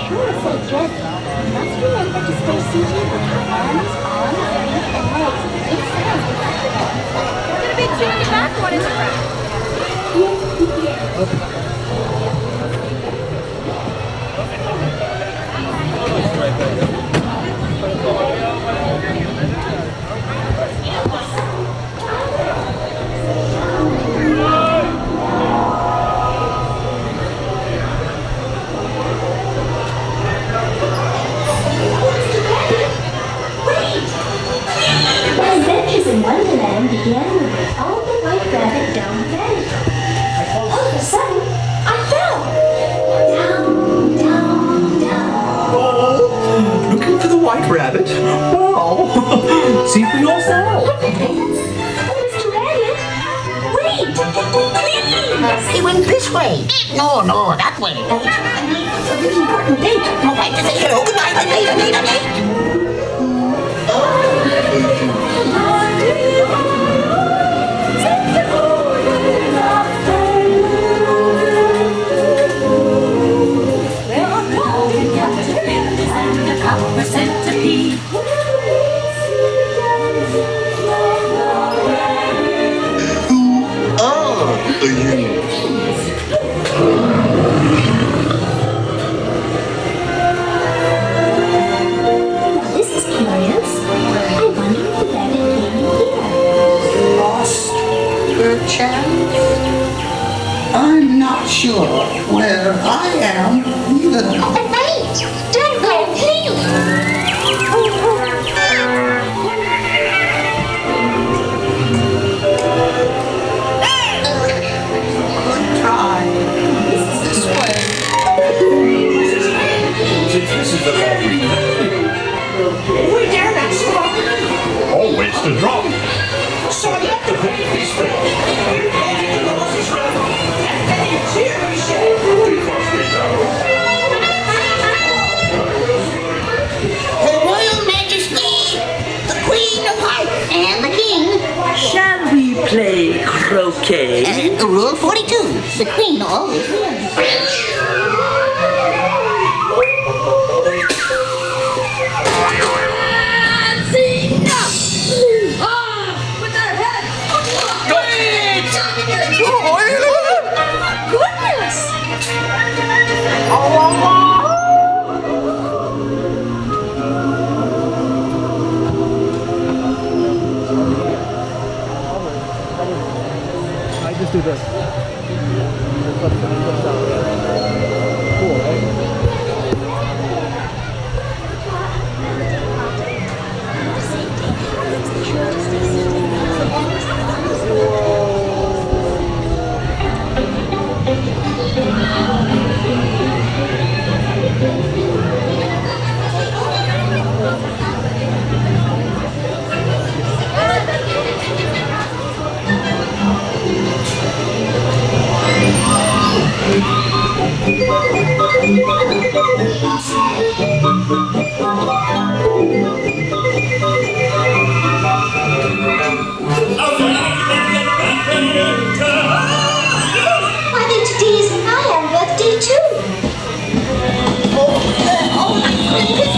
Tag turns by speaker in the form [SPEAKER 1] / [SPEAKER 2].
[SPEAKER 1] sure to stay dressed. Must remember to stay seated with your arms, feet, and legs inside the comfortable.
[SPEAKER 2] There's gonna be two in the back, one in the front.
[SPEAKER 1] My adventures in Wonderland began with the white rabbit down the valley. All of a sudden, I fell. Down, down, down.
[SPEAKER 3] Oh, looking for the white rabbit? Wow. See for yourself.
[SPEAKER 1] Oh, Mr. Rabbit, wait, please.
[SPEAKER 4] He went this way. No, that way. It's a really important date. I'd like to say hello, good night, and later.
[SPEAKER 1] This is curious. I wonder if the rabbit came here.
[SPEAKER 4] Lost, perchance? I'm not sure where I am either.
[SPEAKER 1] Wait, don't go, please.
[SPEAKER 4] Good try. This way.
[SPEAKER 5] Since this is the ball we
[SPEAKER 4] We dare not stop.
[SPEAKER 5] always to drop.
[SPEAKER 4] So I left the baby straight. Her Royal Majesty, the Queen of Hearts, and the King.
[SPEAKER 6] Shall we play croquet?
[SPEAKER 4] Rule 42, the Queen always wins.
[SPEAKER 7] I just do this. Cool, right?
[SPEAKER 1] I think today is my birthday too.
[SPEAKER 4] Oh my goodness!